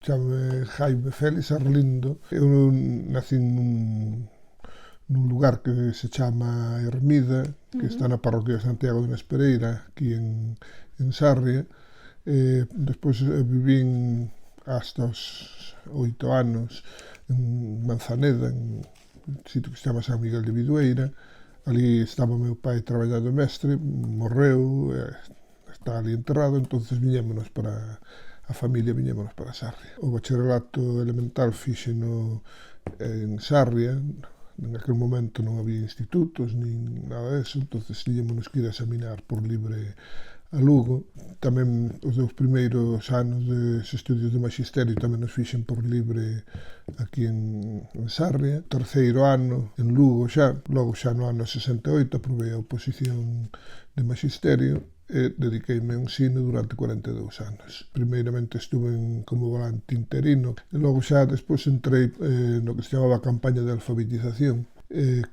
Chame Jaime Félix Arlindo. Eu nacín nun lugar que se chama Hermida, que está na parroquia de Santiago de Nespereira, aquí en Sarria. Despois vivín hasta os 8 anos en Manzaneda, en un sitio que se chama San Miguel de Vidueira. Ali estaba meu pai traballando de mestre, morreu, está ali enterrado, entonces viñémonos para a familia viñémonos para Sarria. O bacharelato elemental fíxeno en Sarria. En aquel momento non había institutos nin nada deso, entonces tiñémonos que ir a examinar por libre a Lugo. Tamén os 2 primeiros anos de estudios de magisterio tamén nos fixen por libre aquí en Sarria. Terceiro ano en Lugo xa, logo xa no ano 68 aprobei a oposición de magisterio e dediqueime ao ensino durante 42 anos. Primeiramente estuve como volante interino e logo xa despois entrei no que se chamaba a campaña de alfabetización,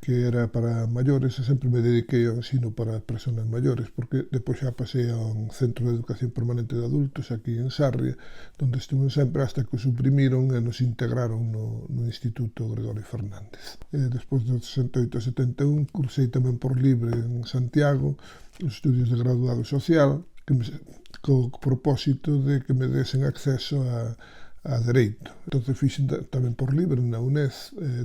que era para maiores, e sempre me dediquei ao ensino para persoas maiores, porque depois xa pasei a un centro de educación permanente de adultos aquí en Sarria, donde estuve sempre hasta que o suprimiron e nos integraron no Instituto Gregorio Fernández. Despois do 68 a 71 cursei tamén por libre en Santiago os estudios de graduado social, co propósito de que me desen acceso a Dereito. Entón fixen tamén por libre na UNED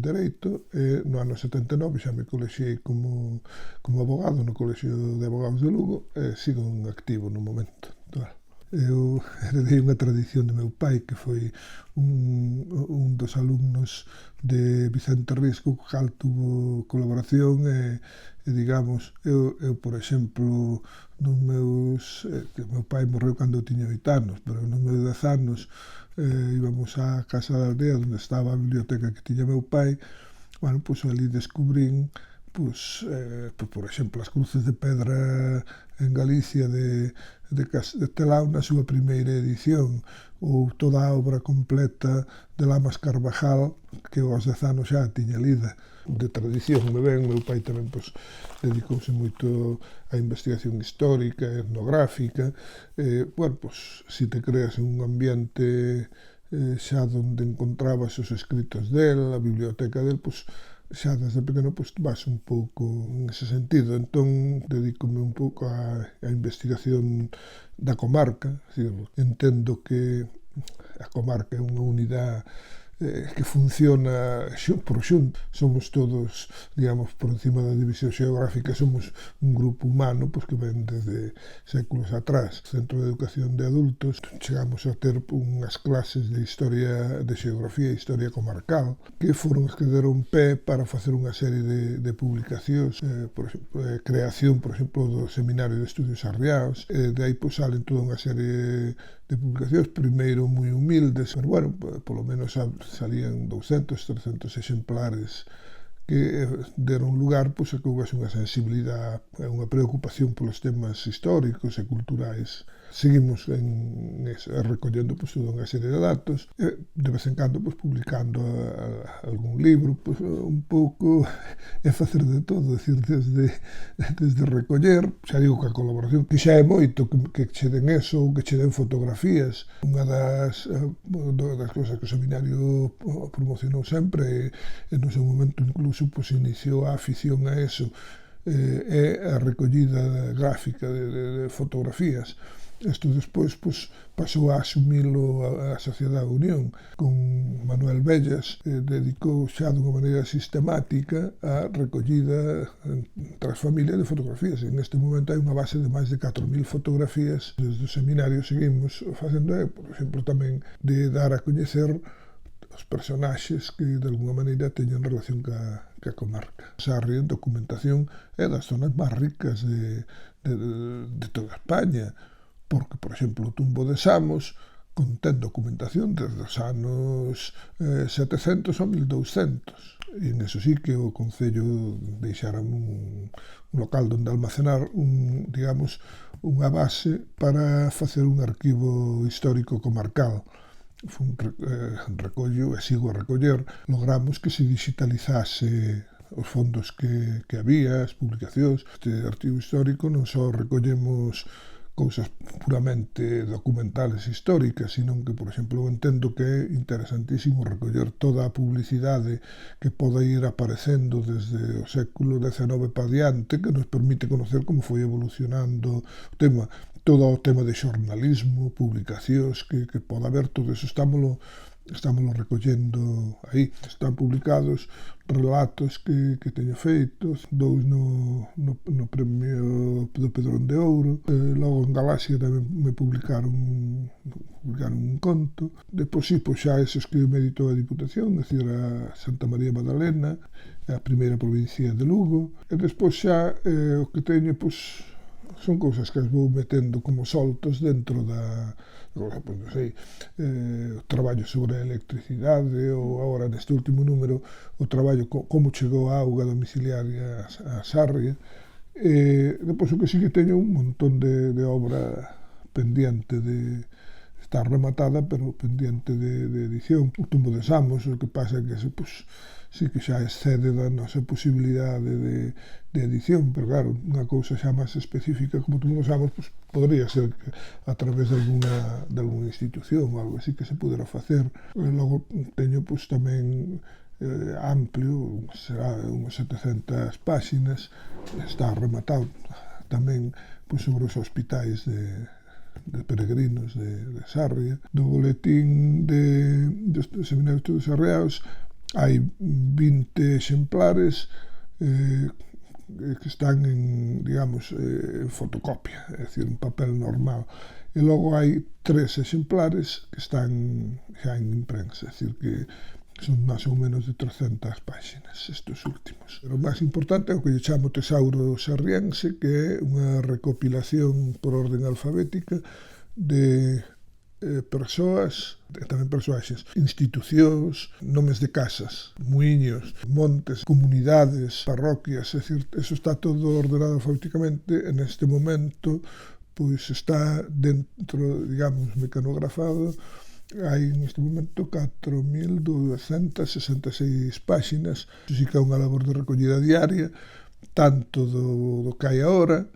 Dereito e no ano 79 xa me colexiei como abogado no Colexio de Abogados de Lugo e sigo en activo no momento. Eu heredei unha tradición de meu pai que foi un dos alumnos de Vicente Risco, co cal tuvo colaboración e digamos, eu por exemplo, nos meus meu pai morreu cando eu tiña 8 anos, pero nos meus 10 anos íbamos á Casa da Aldea onde estaba a biblioteca que tiña meu pai. Bueno, pois ali descubrín por exemplo, as cruces de pedra en Galicia de Castelao na súa primeira edición, ou toda a obra completa de Lamas Carvajal, que aos 10 anos xa tiña lida. De tradición, meu pai tamén dedicouse moito á investigación histórica, etnográfica. Si te creas en un ambiente xa onde encontrabas os escritos del, a biblioteca del, xa desde pequeno vas un pouco en ese sentido. Entón dedícome un pouco á investigación da comarca. Entendo que a comarca é unha unidade que funciona por xunto. Somos todos, digamos, por encima da división xeográfica, somos un grupo humano que ven desde séculos atrás. Centro de Educación de Adultos, chegamos a ter unhas clases de historia, de xeografía e historia comarcal, que foron as que deron pé para facer unha serie de publicacións, por exemplo, creación, por exemplo, do Seminario de Estudios Arriaos, de aí salen toda unha serie de publicacións, primeiro moi humildes, pero bueno, polo menos salían 200, 300 exemplares que deron lugar a que houvese unha sensibilidade e unha preocupación polos temas históricos e culturais. Seguimos recollendo toda unha serie de datos e de vez en cando publicando algún libro, un pouco é facer de todo, decir, desde recoller, xa digo que a colaboración, que xa é moito, que che den eso ou que che den fotografías. Unha das cousas que o seminario promocionou sempre e no seu momento incluso iniciou a afición a eso, é a recollida gráfica de fotografías. Isto despois pasou a asumilo a Sociedade Unión con Manuel Bellas, dedicou xa dunha maneira sistemática a recollida entre as familias de fotografías. En este momento hai unha base de máis de 4.000 fotografías. Desde o seminario seguimos facendo, por exemplo, tamén de dar a coñecer os personaxes que de alguna maneira teñen relación ca comarca. Sarria en documentación é das zonas máis ricas de toda España, porque, por exemplo, o Tumbo de Samos contén documentación desde os anos 700 ao 1200. E neso sí que o Concello deixara un local onde almacenar unha base para facer un arquivo histórico comarcal. Foi un recollo, e sigo a recoller. Logramos que se digitalizase os fondos que había, as publicacións. Este arquivo histórico non só recollemos cousas puramente documentales históricas, sino que, por exemplo, eu entendo que é interesantísimo recoller toda a publicidade que poda ir aparecendo desde o século XIX para diante, que nos permite conocer como foi evolucionando o tema, todo o tema de xornalismo, publicacións que poda haber, todo eso estámoslo recollendo aí. Están publicados relatos que teño feitos, dous no premio do Pedrón de Ouro, logo en Galaxia tamén me publicaron un conto. Depois, pois xa esos que me editou a Diputación, é dicir, a Santa María Magdalena, a primeira provincia de Lugo, e despois xa o que teño, pois, son cousas que as vou metendo como soltos dentro da, pois non sei, o traballo sobre a electricidade, ou agora neste último número o traballo como chegou a auga domiciliaria a Sarria. Depois o que sí que teño un montón de obra pendiente de estar rematada, pero pendiente de edición. O Tumbo de Samos, o que pasa é que eso, pois, sí que xa excede da nosa posibilidade de edición, pero claro, unha cousa xa máis específica como Tumbo de Samos, pois, podría ser que a través de alguna institución ou algo así que se pudera facer. E logo teño, pois, tamén amplio, será unhas 700 páxinas, está rematado tamén, pois, sobre os hospitais de peregrinos de Sarria. Do boletín dos Seminarios de Estudos Arreaos hai 20 exemplares que están en, digamos, en fotocopia, é dicir, en papel normal. E logo hai 3 exemplares que están xa en imprensa, é dicir, que son máis ou menos de 300 páxinas estes últimos. Pero o máis importante é o que lle chamo Tesauro Sarriense, que é unha recopilación por orden alfabética de persoas, e tamén persoaxes, institucións, nomes de casas, muiños, montes, comunidades, parroquias, é dicir, eso está todo ordenado alfabéticamente. En este momento, pois está dentro, digamos, mecanografado. Hai neste momento 4.266 páxinas. Iso sí que é unha labor de recollida diaria, tanto do que hai agora,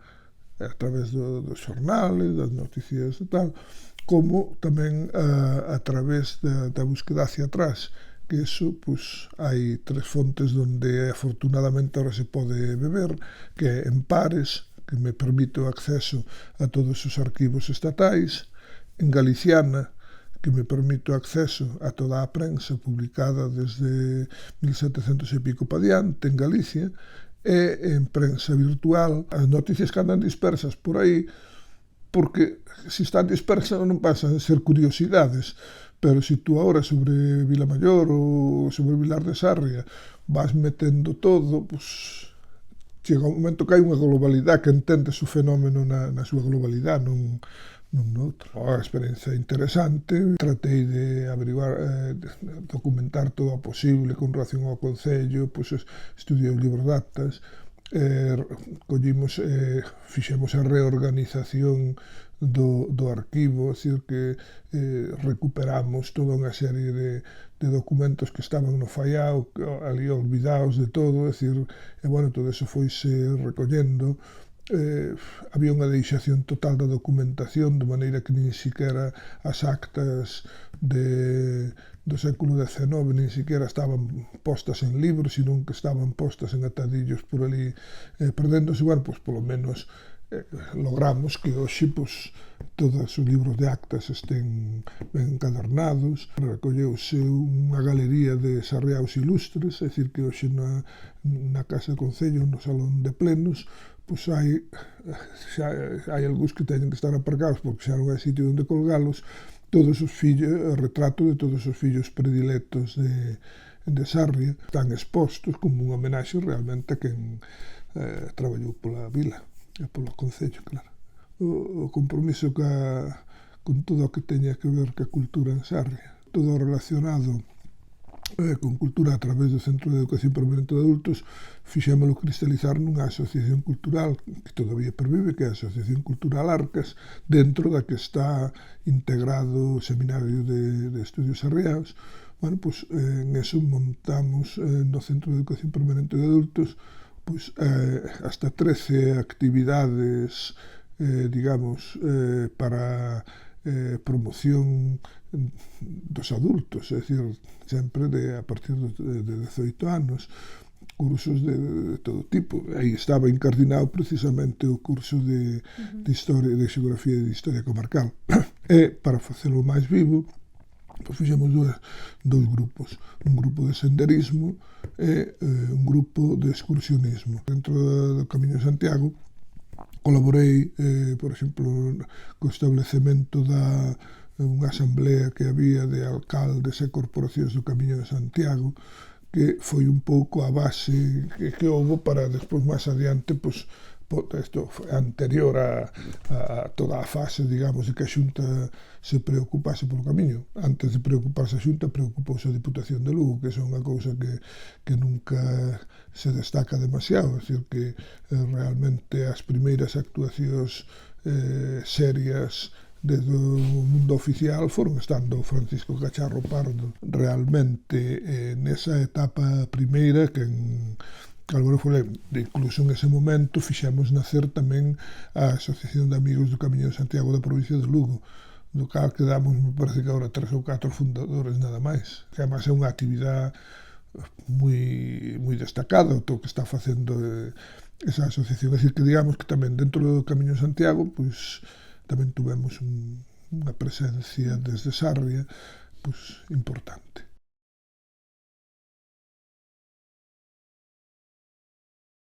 a través dos xornales, das noticias e tal, como tamén a través da búsqueda hacia atrás, que eso, pois, hai 3 fontes onde afortunadamente ahora se pode beber, que é en Pares, que me permite o acceso a todos os arquivos estatais, en Galiciana, que me permite o acceso a toda a prensa publicada desde 1700 e pico para diante en Galicia, e en prensa virtual, as noticias que andan dispersas por aí, porque se están dispersas non pasan a ser curiosidades, pero se tú agora sobre Vilamaior ou sobre Vilar de Sarria vas metendo todo, pois chega un momento que hai unha globalidade, que entendes o fenómeno na súa globalidade, non noutro. A experiencia interesante, tratei de averiguar, documentar todo o posible con relación ao Concello, pois estudiei o libro de actas, collimos, fixemos a reorganización do arquivo, é dicir, que recuperamos toda unha serie de documentos que estaban no faiao, ali olvidados de todo, é dicir, e bueno, todo eso foise recollendo. Había unha deixación total da documentación, de maneira que nin siquiera as actas do século XIX nin siquiera estaban postas en libros, sino que estaban postas en atadillos por ali perdéndose. Bueno, pois polo menos logramos que hoxe, pois, todos os libros de actas estén ben encadernados. Recolleuse unha galería de sarriaos ilustres, é dicir, que hoxe na Casa de Concello, no Salón de Plenos, pois hai algúns que teñen que estar aparcados porque xa non hai sitio onde colgalos, todos os fillos, retrato de todos os fillos predilectos de Sarria, están expostos como unha homenaxe realmente a quen traballou pola vila e polo Concello, claro. O compromiso con todo o que teña que ver ca cultura en Sarria, todo relacionado con cultura a través do Centro de Educación Permanente de Adultos, fixémolo cristalizar nunha asociación cultural que todavía pervive, que é a Asociación Cultural Arcas, dentro da que está integrado o Seminario de Estudios Arreaos. Bueno, pois en eso montamos no Centro de Educación Permanente de Adultos pois hasta 13 actividades digamos, para promoción dos adultos, é dicir, sempre a partir de 18 anos, cursos de todo tipo. Aí estaba incardinado precisamente o curso de historia, de xeografía e de historia comarcal. E, para facelo máis vivo, pois fixemos dous grupos, un grupo de senderismo e un grupo de excursionismo. Dentro do Camiño de Santiago colaborei, por exemplo, co establecemento unha asamblea que había de alcaldes e corporacións do Camiño de Santiago, que foi un pouco a base que houve para despois máis adiante, pois, isto foi anterior a toda a fase, digamos, de que a Xunta se preocupase polo camiño. Antes de preocuparse a Xunta, preocupouse a Diputación de Lugo, que é unha cousa que nunca se destaca demasiado, é dicir, que realmente as primeiras actuacións serias desde o mundo oficial foron estando Francisco Cacharro Pardo. Realmente, nesa etapa primeira, que Álvaro Folén, incluso en ese momento, fixemos nacer tamén a Asociación de Amigos do Camiño de Santiago da provincia de Lugo, do cal quedamos, me parece que agora 3 ou 4 fundadores nada máis, que además é unha actividade moi destacada o que está facendo esa asociación. É dicir, que digamos que tamén dentro do Camiño de Santiago, pois tamén tuvemos unha presencia desde Sarria pois importante.